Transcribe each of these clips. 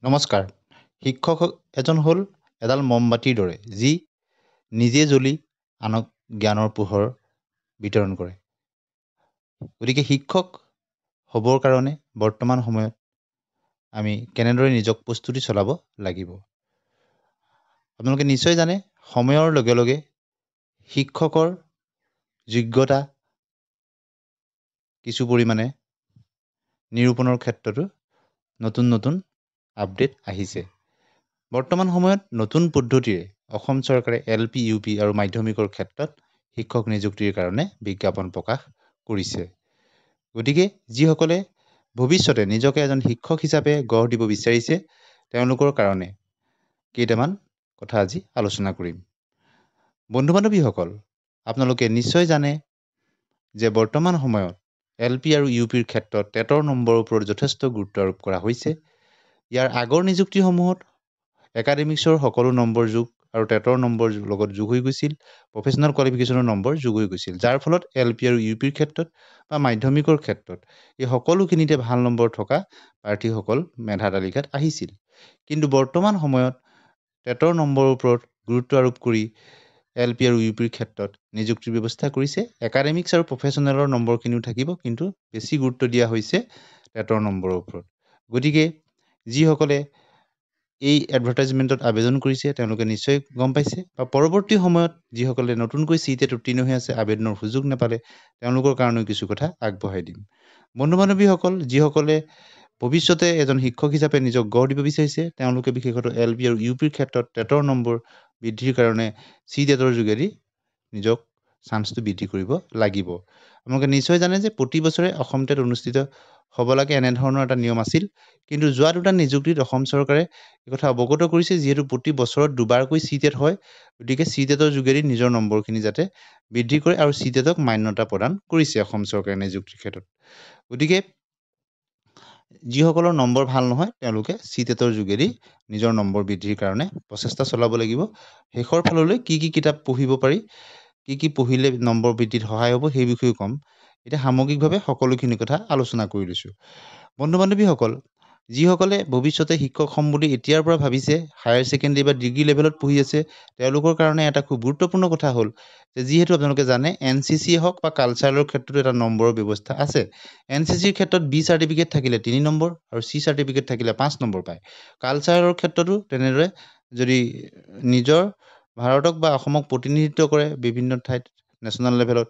নমস্কাৰ। শিক্ষক এজন হ'ল এডাল মমবাতিৰ দৰে, যি নিজে জ্বলি আনক জ্ঞানৰ পোহৰ বিতৰণ কৰে। গতিকে শিক্ষক হ'বৰ কাৰণে বৰ্তমান সময়ত আমি কেনেদৰে নিজক প্ৰস্তুতি চলাব লাগিব। আপোনালোকে নিশ্চয় জানে, সময়ৰ লগে লগে শিক্ষকৰ যোগ্যতা কিছু পৰিমাণে নিৰূপণৰ ক্ষেত্ৰতো নতুন আপডেট আহিছে। বৰ্তমান সময়ত নতুন পদ্ধতিৰে অসম চৰকাৰে LP, UP আৰু মাধ্যমিকৰ ক্ষেত্ৰত শিক্ষক নিযুক্তিৰ কাৰণে বিজ্ঞাপন প্ৰকাশ কৰিছে। গতিকে যিসকলে ভৱিষ্যতে নিজকে এজন শিক্ষক হিচাপে গঢ় দিব বিচাৰিছে, তেওঁলোকৰ কাৰণে কেইটামান কথা আজি আলোচনা কৰিম। বন্ধু-বান্ধৱীসকল, আপোনালোকে নিশ্চয় জানে যে বৰ্তমান সময়ত LP আৰু UPৰ ক্ষেত্ৰত টেটৰ নম্বৰৰ ওপৰত যথেষ্ট গুৰুত্ব আৰোপ কৰা হৈছে। ইয়াৰ আগৰ নিযুক্তিসমূহত একাডেমিক্সৰ সকলো নম্বৰ যোগ আৰু টেটৰ নম্বৰ লগত যোগ হৈ গৈছিল, প্ৰফেচনেল কোৱালিফিকেশ্যনৰ নম্বৰ যোগ হৈ গৈছিল, যাৰ ফলত LP আৰু UPৰ ক্ষেত্ৰত বা মাধ্যমিকৰ ক্ষেত্ৰত এই সকলোখিনিতে ভাল নম্বৰ থকা প্ৰাৰ্থীসকল মেধা তালিকাত আহিছিল। কিন্তু বৰ্তমান সময়ত টেটৰ নম্বৰৰ ওপৰত গুৰুত্ব আৰোপ কৰি LP আৰু UPৰ ক্ষেত্ৰত নিযুক্তিৰ ব্যৱস্থা কৰিছে। একাডেমিক্স আৰু প্ৰফেচনেলৰ নম্বৰখিনিও থাকিব, কিন্তু বেছি গুৰুত্ব দিয়া হৈছে টেটৰ নম্বৰৰ ওপৰত। গতিকে যিসকলে এই এডভাৰটাইজমেণ্টত আবেদন কৰিছে, তেওঁলোকে নিশ্চয় গম পাইছে, বা পৰৱৰ্তী সময়ত যিসকলে নতুনকৈ CTET উত্তীৰ্ণ হৈ আছে, আবেদনৰ সুযোগ নাপালে, তেওঁলোকৰ কাৰণেও কিছু কথা আগবঢ়াই দিম। বন্ধু-বান্ধৱীসকল, যিসকলে ভৱিষ্যতে এজন শিক্ষক হিচাপে নিজক গঢ় দিব বিচাৰিছে, তেওঁলোকে বিশেষতঃ LP আৰু UPৰ ক্ষেত্ৰত টেটৰ নম্বৰ বৃদ্ধিৰ কাৰণে CTETৰ যোগেদি নিজক চান্সটো বৃদ্ধি কৰিব লাগিব। আপোনালোকে নিশ্চয় জানে যে প্ৰতি বছৰে অসম টেট অনুষ্ঠিত হ'ব লাগে, এনেধৰণৰ এটা নিয়ম আছিল। কিন্তু যোৱা দুটা নিযুক্তিত অসম চৰকাৰে এই কথা অৱগত কৰিছে, যিহেতু প্ৰতি বছৰত দুবাৰকৈ CTET হয়, গতিকে CTETৰ যোগেদি নিজৰ নম্বৰখিনি যাতে বৃদ্ধি কৰে আৰু CTETক মান্যতা প্ৰদান কৰিছে অসম চৰকাৰে নিযুক্তিৰ ক্ষেত্ৰত। গতিকে যিসকলৰ নম্বৰ ভাল নহয়, তেওঁলোকে CTETৰ যোগেদি নিজৰ নম্বৰ বৃদ্ধিৰ কাৰণে প্ৰচেষ্টা চলাব লাগিব। শেষৰ ফাললৈ কি কিতাপ পঢ়িব পাৰি, কি পঢ়িলে নম্বৰ বৃদ্ধিত সহায় হ'ব, সেই বিষয়ে ক'ম। এতিয়া সামগ্ৰিকভাৱে সকলোখিনি কথা আলোচনা কৰি লৈছোঁ। বন্ধু-বান্ধৱীসকল, যিসকলে ভৱিষ্যতে শিক্ষক হ'ম বুলি এতিয়াৰ পৰা ভাবিছে, হায়াৰ ছেকেণ্ডেৰী বা ডিগ্ৰী লেভেলত পঢ়ি আছে, তেওঁলোকৰ কাৰণে এটা খুব গুৰুত্বপূৰ্ণ কথা হ'ল যে যিহেতু আপোনালোকে জানে NCC হওক বা কালচাৰেলৰ ক্ষেত্ৰতো এটা নম্বৰৰ ব্যৱস্থা আছে। NCCৰ ক্ষেত্ৰত B চাৰ্টিফিকেট থাকিলে 3 নম্বৰ আৰু C চাৰ্টিফিকেট থাকিলে 5 নম্বৰ পায়। কালচাৰেলৰ ক্ষেত্ৰতো তেনেদৰে যদি নিজৰ ভাৰতক বা অসমক প্ৰতিনিধিত্ব কৰে বিভিন্ন ঠাইত নেশ্যনেল লেভেলত,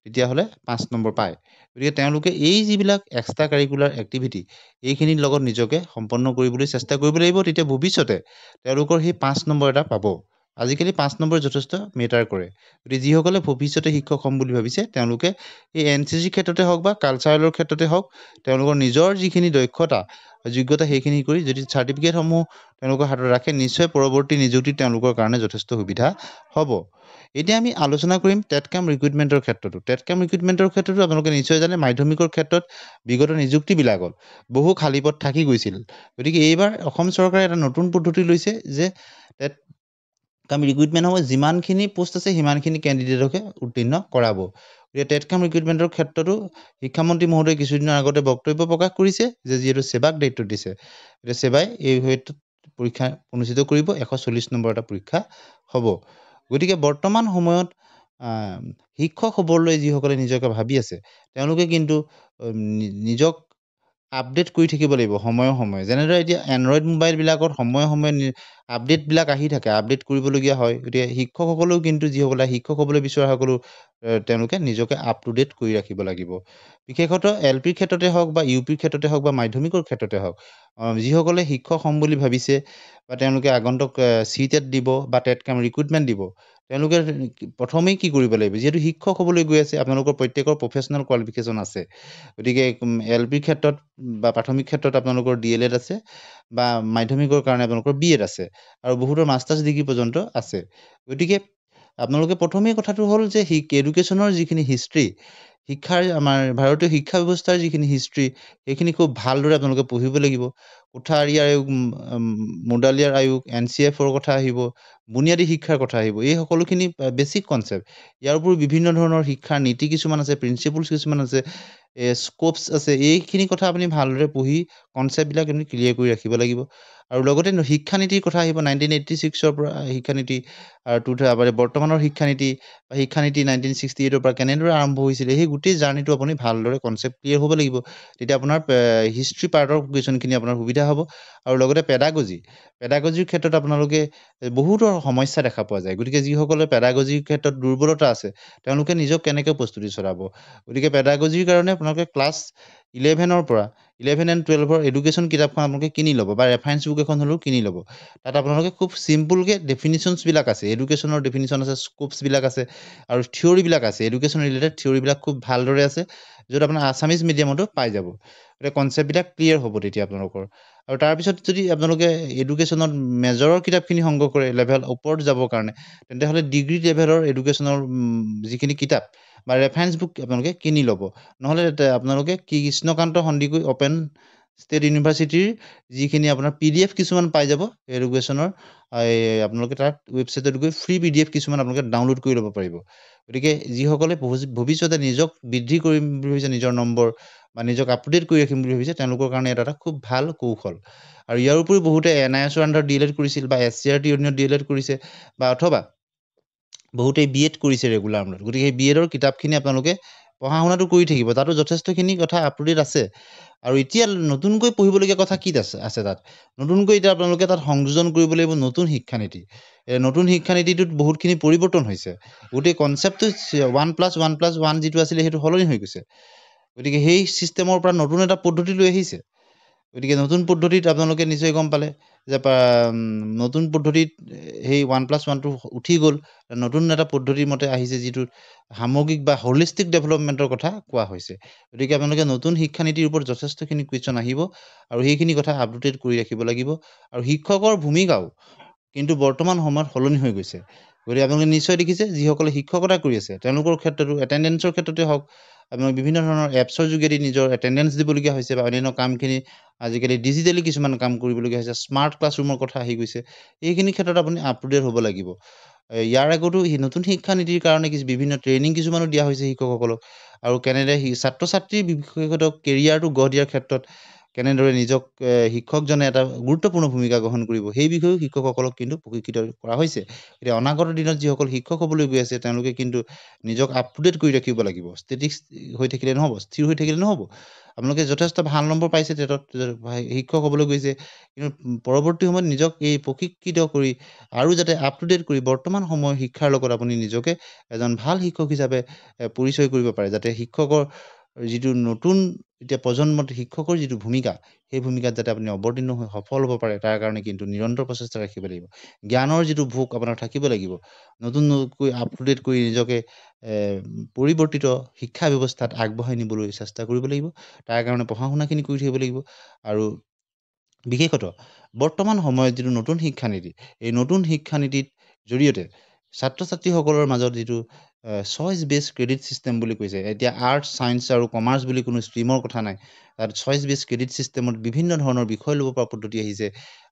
তেতিয়াহ'লে 5 নম্বৰ পায়। গতিকে তেওঁলোকে এই যিবিলাক এক্সট্ৰা কাৰিকুলাৰ এক্টিভিটি, এইখিনিৰ লগত নিজকে সম্পন্ন কৰিবলৈ চেষ্টা কৰিব লাগিব। তেতিয়া ভৱিষ্যতে তেওঁলোকৰ সেই 5 নম্বৰ এটা পাব। আজিকালি 5 নম্বৰ যথেষ্ট মেটাৰ কৰে। গতিকে যিসকলে ভৱিষ্যতে শিক্ষক হ'ম বুলি ভাবিছে, তেওঁলোকে এই NCCৰ ক্ষেত্ৰতে হওক বা কালচাৰেলৰ ক্ষেত্ৰতে হওক, তেওঁলোকৰ নিজৰ যিখিনি দক্ষতা যোগ্যতা সেইখিনি কৰি যদি চাৰ্টিফিকেটসমূহ তেওঁলোকৰ হাতত ৰাখে, নিশ্চয় পৰৱৰ্তী নিযুক্তিত তেওঁলোকৰ কাৰণে যথেষ্ট সুবিধা হ'ব। এতিয়া আমি আলোচনা কৰিম টেট-কাম ৰিক্ৰুইটমেণ্টৰ ক্ষেত্ৰতো। টেট-কাম ৰিক্ৰুইটমেণ্টৰ ক্ষেত্ৰতো আপোনালোকে নিশ্চয় জানে, মাধ্যমিকৰ ক্ষেত্ৰত বিগত নিযুক্তিবিলাকত বহু খালী পদ থাকি গৈছিল। গতিকে এইবাৰ অসম চৰকাৰে এটা নতুন পদ্ধতি লৈছে যে টেট-কাম ৰিক্ৰুইটমেণ্ট হ'ব, যিমানখিনি পোষ্ট আছে সিমানখিনি কেণ্ডিডেটকে উত্তীৰ্ণ কৰাব। গতিকে টেট-কাম ৰিক্ৰুইটমেণ্টৰ ক্ষেত্ৰতো শিক্ষামন্ত্ৰী মহোদয়ে কিছুদিনৰ আগতে বক্তব্য প্ৰকাশ কৰিছে যে যিহেতু সেৱাক দায়িত্ব দিছে, এতিয়া সেৱাই এই ক্ষেত্ৰত পৰীক্ষা অনুষ্ঠিত কৰিব, 140 নম্বৰ এটা পৰীক্ষা হ'ব। গতিকে বৰ্তমান সময়ত শিক্ষক হ'বলৈ যিসকলে নিজকে ভাবি আছে, তেওঁলোকে কিন্তু নিজক আপডেট কৰি থাকিব লাগিব সময়ে সময়ে। যেনেদৰে এতিয়া এণ্ড্ৰইড মোবাইলবিলাকত সময়ে সময়ে আপডেটবিলাক আহি থাকে, আপডেট কৰিবলগীয়া হয়। গতিকে শিক্ষকসকলেও কিন্তু যিসকলে শিক্ষক হ'বলৈ বিচৰা সকলো তেওঁলোকে নিজকে আপ টু ডেট কৰি ৰাখিব লাগিব। বিশেষতঃ LPৰ ক্ষেত্ৰতে হওক বা UPৰ ক্ষেত্ৰতে হওক বা মাধ্যমিকৰ ক্ষেত্ৰতে হওক, যিসকলে শিক্ষক হ'ম বুলি ভাবিছে বা তেওঁলোকে আগন্তুক CTET দিব বা টেট-কাম ৰিক্ৰুইটমেণ্ট দিব, তেওঁলোকে প্ৰথমেই কি কৰিব লাগিব, যিহেতু শিক্ষক হ'বলৈ গৈ আছে, আপোনালোকৰ প্ৰত্যেকৰ প্ৰফেচনেল কোৱালিফিকেশ্যন আছে। গতিকে LPৰ ক্ষেত্ৰত বা প্ৰাথমিক ক্ষেত্ৰত আপোনালোকৰ DLED আছে, বা মাধ্যমিকৰ কাৰণে আপোনালোকৰ BEd আছে, আৰু বহুতৰ মাষ্টাৰ্ছ ডিগ্ৰী পৰ্যন্ত আছে। গতিকে আপোনালোকে প্ৰথমেই কথাটো হ'ল যে এডুকেশ্যনৰ যিখিনি হিষ্ট্ৰী, শিক্ষাৰ আমাৰ ভাৰতীয় শিক্ষা ব্যৱস্থাৰ যিখিনি হিষ্ট্ৰী সেইখিনি খুব ভালদৰে আপোনালোকে পঢ়িব লাগিব। কোঠাৰী আয়োগ, মুডালিয়াৰ আয়োগ, NCF-ৰ কথা আহিব, বুনিয়াদী শিক্ষাৰ কথা আহিব। এই সকলোখিনি বেছিক কনচেপ্ট। ইয়াৰ উপৰিও বিভিন্ন ধৰণৰ শিক্ষাৰ নীতি কিছুমান আছে, প্ৰিন্সিপলছ কিছুমান আছে, স্কোপছ আছে। এইখিনি কথা আপুনি ভালদৰে পঢ়ি কনচেপ্টবিলাক আপুনি ক্লিয়াৰ কৰি ৰাখিব লাগিব। আৰু লগতে শিক্ষানীতিৰ কথা আহিব 1986-ৰ পৰা শিক্ষানীতি, আৰু বৰ্তমানৰ শিক্ষানীতি বা শিক্ষানীতি 1968-ৰ পৰা কেনেদৰে আৰম্ভ হৈছিলে, সেই গোটেই জাৰ্ণিটো আপুনি ভালদৰে কনচেপ্ট ক্লিয়াৰ হ'ব লাগিব। তেতিয়া আপোনাৰ হিষ্ট্ৰী পাৰ্টৰ কুৱেশ্যনখিনি আপোনাৰ সুবিধা হ'ব। আৰু লগতে পেডাগজিৰ ক্ষেত্ৰত আপোনালোকে বহুতো সমস্যা দেখা পোৱা যায়। গতিকে যিসকলে পেডাগজিৰ ক্ষেত্ৰত দুৰ্বলতা আছে, তেওঁলোকে নিজক কেনেকৈ প্ৰস্তুতি চলাব। গতিকে পেডাগজিৰ কাৰণে আপোনালোকে ক্লাছ 11-ৰ পৰা 11 and 12-ৰ এডুকেশ্যন কিতাপখন আপোনালোকে কিনি ল'ব, বা ৰেফাৰেঞ্চ বুক এখন হ'লেও কিনি ল'ব। তাত আপোনালোকে খুব চিম্পুলকৈ ডেফিনিশ্যনছবিলাক আছে, এডুকেশ্যনৰ ডেফিনিশ্যন আছে, স্কোপছবিলাক আছে, আৰু থিয়ৰীবিলাক আছে, এডুকেশ্যন ৰিলেটেড থিয়ৰীবিলাক খুব ভালদৰে আছে, য'ত আপোনাৰ আছামিজ মিডিয়ামতো পাই যাব। গতিকে কনচেপ্টবিলাক ক্লিয়াৰ হ'ব তেতিয়া আপোনালোকৰ। আৰু তাৰপিছত যদি আপোনালোকে এডুকেশ্যনত মেজৰৰ কিতাপখিনি সংগ্ৰহ কৰে লেভেল ওপৰত যাবৰ কাৰণে, তেন্তে হ'লে ডিগ্ৰী লেভেলৰ এডুকেশ্যনৰ যিখিনি কিতাপ বা ৰেফাৰেঞ্চ বুক আপোনালোকে কিনি ল'ব। নহ'লে আপোনালোকে কৃষ্ণকান্ত সন্দিকৈ অপেন ষ্টেট ইউনিভাৰ্চিটিৰ যিখিনি আপোনাৰ PDF কিছুমান পাই যাব এডুকেশ্যনৰ, আপোনালোকে তাত ৱেবছাইটত গৈ ফ্ৰী PDF কিছুমান আপোনালোকে ডাউনলোড কৰি ল'ব পাৰিব। গতিকে যিসকলে ভৱিষ্যতে নিজক বৃদ্ধি কৰিম বুলি ভাবিছে, নিজৰ নম্বৰ বা নিজক আপডেট কৰি ৰাখিম বুলি ভাবিছে, তেওঁলোকৰ কাৰণে এটা খুব ভাল কৌশল। আৰু ইয়াৰ উপৰিও বহুতে NIS-ৰ আণ্ডাৰত DLED কৰিছিল, বা SCRT অধীনত DLED কৰিছে, বা অথবা বহুতে BEd কৰিছে ৰেগুলাৰ আমলত। গতিকে সেই BEdৰ কিতাপখিনি আপোনালোকে পঢ়া শুনাটো কৰি থাকিব, তাতো যথেষ্টখিনি কথা আপ টু ডেট আছে। আৰু এতিয়া নতুনকৈ পঢ়িবলগীয়া কথা কি আছে তাত? নতুনকৈ এতিয়া আপোনালোকে তাত সংযোজন কৰিব লাগিব নতুন শিক্ষানীতি। নতুন শিক্ষানীতিটোত বহুতখিনি পৰিৱৰ্তন হৈছে। গোটেই কনচেপ্টটো 1+1+1 যিটো আছিলে সেইটো সলনি হৈ গৈছে। গতিকে সেই ছিষ্টেমৰ পৰা নতুন এটা পদ্ধতি লৈ আহিছে। গতিকে নতুন পদ্ধতিত আপোনালোকে নিশ্চয় গম পালে যে নতুন পদ্ধতিত সেই 1+1টো উঠি গ'ল, নতুন এটা পদ্ধতিৰ মতে আহিছে, যিটো সামগ্ৰিক বা হলিষ্টিক ডেভেলপমেণ্টৰ কথা কোৱা হৈছে। গতিকে আপোনালোকে নতুন শিক্ষানীতিৰ ওপৰত যথেষ্টখিনি কুৱেশ্যন আহিব, আৰু সেইখিনি কথা আপডেট কৰি ৰাখিব লাগিব। আৰু শিক্ষকৰ ভূমিকাও কিন্তু বৰ্তমান সময়ত সলনি হৈ গৈছে। গতিকে আপোনালোকে নিশ্চয় দেখিছে, যিসকলে শিক্ষকতা কৰি আছে তেওঁলোকৰ ক্ষেত্ৰতো, এটেণ্ডেঞ্চৰ ক্ষেত্ৰতে হওক, আপোনালোকে বিভিন্ন ধৰণৰ এপছৰ যোগেদি নিজৰ এটেণ্ডেঞ্চ দিবলগীয়া হৈছে, বা অন্যান্য কামখিনি আজিকালি ডিজিটেলি কিছুমান কাম কৰিবলগীয়া হৈছে। স্মাৰ্ট ক্লাছৰুমৰ কথা আহি গৈছে। এইখিনি ক্ষেত্ৰত আপুনি আপ টু ডেট হ'ব লাগিব। ইয়াৰ আগতো নতুন শিক্ষানীতিৰ কাৰণে বিভিন্ন ট্ৰেইনিং কিছুমানো দিয়া হৈছে শিক্ষকসকলক, আৰু কেনেদৰে ছাত্ৰ ছাত্ৰীৰ বিশেষত কেৰিয়াৰটো গঢ় দিয়াৰ ক্ষেত্ৰত কেনেদৰে নিজক শিক্ষকজনে এটা গুৰুত্বপূৰ্ণ ভূমিকা গ্ৰহণ কৰিব, সেই বিষয়েও শিক্ষকসকলক কিন্তু প্ৰশিক্ষিত কৰা হৈছে। এতিয়া অনাগত দিনত যিসকল শিক্ষক হ'বলৈ গৈ আছে, তেওঁলোকে কিন্তু নিজক আপ টু ডেট কৰি ৰাখিব লাগিব। ষ্টেটিক্স হৈ থাকিলে নহ'ব, স্থিৰ হৈ থাকিলে নহ'ব। আপোনালোকে যথেষ্ট ভাল নম্বৰ পাইছে টেটত, শিক্ষক হ'বলৈ গৈছে, কিন্তু পৰৱৰ্তী সময়ত নিজক এই প্ৰশিক্ষিত কৰি আৰু যাতে আপ টু ডেট কৰি বৰ্তমান সময়ৰ শিক্ষাৰ লগত আপুনি নিজকে এজন ভাল শিক্ষক হিচাপে পৰিচয় কৰিব পাৰে, যাতে শিক্ষকৰ যিটো নতুন এতিয়া প্ৰজন্মত শিক্ষকৰ যিটো ভূমিকা, সেই ভূমিকাত যাতে আপুনি অৱতীৰ্ণ হৈ সফল হ'ব পাৰে, তাৰ কাৰণে কিন্তু নিৰন্তৰ প্ৰচেষ্টা ৰাখিব লাগিব। জ্ঞানৰ যিটো ভোগ আপোনাৰ থাকিব লাগিব, নতুনকৈ আপ টু ডেট কৰি নিজকে পৰিৱৰ্তিত শিক্ষা ব্যৱস্থাত আগবঢ়াই নিবলৈ চেষ্টা কৰিব লাগিব। তাৰ কাৰণে পঢ়া শুনাখিনি কৰি থাকিব লাগিব। আৰু বিশেষত বৰ্তমান সময়ত যিটো নতুন শিক্ষানীতি, এই নতুন শিক্ষানীতিৰ জৰিয়তে ছাত্ৰ ছাত্ৰীসকলৰ মাজত যিটো চইচ বেছ ক্ৰেডিট ছিষ্টেম বুলি কৈছে, এতিয়া আৰ্টছ, ছায়েন্স আৰু কমাৰ্চ বুলি কোনো ষ্ট্ৰীমৰ কথা নাই। তাত চইচ বেছ ক্ৰেডিট ছিষ্টেমত বিভিন্ন ধৰণৰ বিষয় ল'ব পৰা পদ্ধতি আহিছে,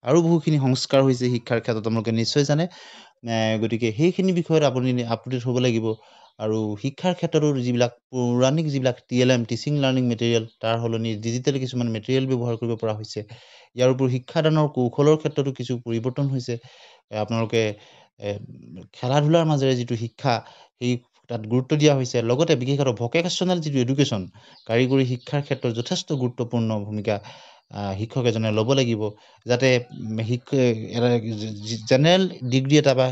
আৰু বহুখিনি সংস্কাৰ হৈছে শিক্ষাৰ ক্ষেত্ৰত, আপোনালোকে নিশ্চয় জানে। গতিকে সেইখিনি বিষয়ত আপুনি আপ টু ডেট হ'ব লাগিব। আৰু শিক্ষাৰ ক্ষেত্ৰতো যিবিলাক পৌৰাণিক যিবিলাক TLM টিচিং লাৰ্ণিং মেটেৰিয়েল, তাৰ সলনি ডিজিটেল কিছুমান মেটেৰিয়েল ব্যৱহাৰ কৰিব পৰা হৈছে। ইয়াৰ উপৰিও শিক্ষাদানৰ কৌশলৰ ক্ষেত্ৰতো কিছু পৰিৱৰ্তন হৈছে। আপোনালোকে খেলা ধূলাৰ মাজেৰে যিটো শিক্ষা, সেই তাত গুৰুত্ব দিয়া হৈছে। লগতে বিশেষত ভকেশ্যনেল যিটো এডুকেশ্যন, কাৰিকৰী শিক্ষাৰ ক্ষেত্ৰত যথেষ্ট গুৰুত্বপূৰ্ণ ভূমিকা শিক্ষক এজনে ল'ব লাগিব, যাতে এটা জেনেৰেল ডিগ্ৰী এটা বা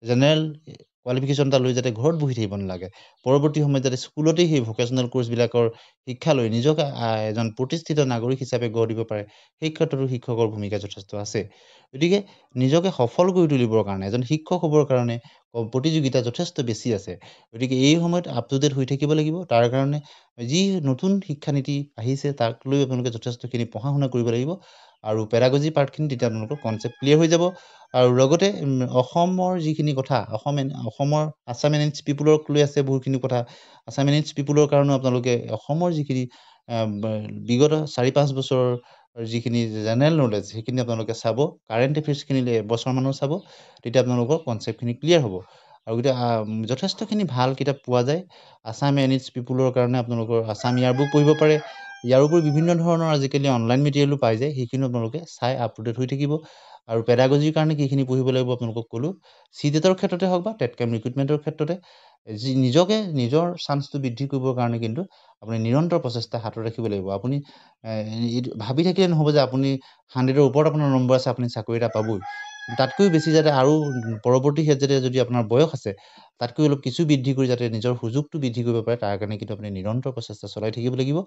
জেনেৰেল কোৱালিফিকেশ্যন এটা লৈ যাতে ঘৰত বহি থাকিব নালাগে। পৰৱৰ্তী সময়ত যাতে স্কুলতেই সেই ভকেশ্যনেল কোৰ্চবিলাকৰ শিক্ষা লৈ নিজকে এজন প্ৰতিষ্ঠিত নাগৰিক হিচাপে গঢ় দিব পাৰে, সেই ক্ষেত্ৰতো শিক্ষকৰ ভূমিকা যথেষ্ট আছে। গতিকে নিজকে সফল কৰি তুলিবৰ কাৰণে, এজন শিক্ষক হ'বৰ কাৰণে প্ৰতিযোগিতা যথেষ্ট বেছি আছে। গতিকে এই সময়ত আপ টু ডেট হৈ থাকিব লাগিব। তাৰ কাৰণে যি নতুন শিক্ষানীতি আহিছে, তাক লৈ আপোনালোকে যথেষ্টখিনি পঢ়া শুনা কৰিব লাগিব। আৰু পেডাগজি পাৰ্টখিনি তেতিয়া আপোনালোকৰ কনচেপ্ট ক্লিয়াৰ হৈ যাব। আৰু লগতে অসমৰ যিখিনি কথা অসমৰ আছাম এণ্ড পিপুলক লৈ আছে বহুতখিনি কথা। আছাম এণ্ড পিপুলৰ কাৰণেও আপোনালোকে অসমৰ যিখিনি বিগত 4-5 বছৰৰ যিখিনি জেনেৰেল নলেজ সেইখিনি আপোনালোকে চাব। কাৰেণ্ট এফেয়াৰ্ছখিনি এবছৰমানৰ চাব, তেতিয়া আপোনালোকৰ কনচেপ্টখিনি ক্লিয়াৰ হ'ব। আৰু এতিয়া যথেষ্টখিনি ভাল কিতাপ পোৱা যায় আছাম এণ্ড পিপুলৰ কাৰণে। আপোনালোকৰ আছাম ইয়াৰ বুক পঢ়িব পাৰে। ইয়াৰোপৰি বিভিন্ন ধৰণৰ আজিকালি অনলাইন মেটেৰিয়েলো পাই যায়, সেইখিনি আপোনালোকে চাই আপ টু ডেট হৈ থাকিব। আৰু পেডাগজিৰ কাৰণে কিখিনি পঢ়িব লাগিব আপোনালোকক ক'লোঁ। CTET-ৰ ক্ষেত্ৰতে হওক বা টেটকেম ৰিক্ৰুইটমেণ্টৰ ক্ষেত্ৰতে নিজৰ চান্সটো বৃদ্ধি কৰিবৰ কাৰণে কিন্তু আপুনি নিৰন্তৰ প্ৰচেষ্টা হাতত ৰাখিব লাগিব। আপুনি ভাবি থাকিলে নহ'ব যে আপুনি 100ৰ ওপৰত আপোনাৰ নম্বৰ আছে, আপুনি চাকৰি এটা পাবই। তাতকৈ বেছি যাতে আৰু পৰৱৰ্তী ক্ষেত্ৰত যদি আপোনাৰ বয়স আছে, তাতকৈ অলপ কিছু বৃদ্ধি কৰি যাতে নিজৰ সুযোগটো বৃদ্ধি কৰিব পাৰে, তাৰ কাৰণে কিন্তু আপুনি নিৰন্তৰ প্ৰচেষ্টা চলাই থাকিব লাগিব।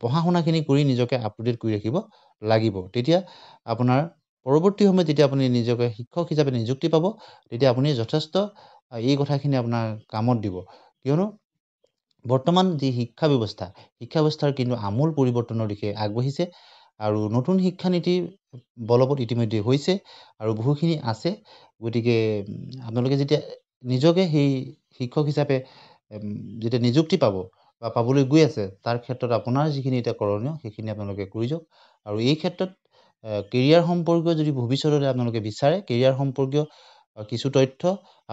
পঢ়া শুনাখিনি কৰি নিজকে আপ টু ডেট কৰি ৰাখিব লাগিব। তেতিয়া আপোনাৰ পৰৱৰ্তী সময়ত যেতিয়া আপুনি নিজকে শিক্ষক হিচাপে নিযুক্তি পাব, তেতিয়া আপুনি যথেষ্ট এই কথাখিনি আপোনাৰ কামত দিব। কিয়নো বৰ্তমান যি শিক্ষা ব্যৱস্থাৰ কিন্তু আমূল পৰিৱৰ্তনৰ দিশে আগবাঢ়িছে। আৰু নতুন শিক্ষানীতি বলবৎ ইতিমধ্যে হৈছে আৰু বহুখিনি আছে। গতিকে আপোনালোকে যেতিয়া নিজকে সেই শিক্ষক হিচাপে যেতিয়া নিযুক্তি পাব বা পাবলৈ গৈ আছে, তাৰ ক্ষেত্ৰত আপোনাৰ যিখিনি এতিয়া কৰণীয় সেইখিনি আপোনালোকে কৰি যাওক। আৰু এই ক্ষেত্ৰত কেৰিয়াৰ সম্পৰ্কীয় যদি ভৱিষ্যতলৈ আপোনালোকে বিচাৰে, কেৰিয়াৰ সম্পৰ্কীয় কিছু তথ্য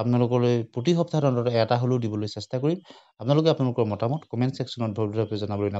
আপোনালোকলৈ প্ৰতি সপ্তাহত অন্ততঃ এটা হ'লেও দিবলৈ চেষ্টা কৰিম। আপোনালোকে আপোনালোকৰ মতামত কমেণ্ট ছেকশ্যনত ভৰপূৰভাৱে জনাবলৈ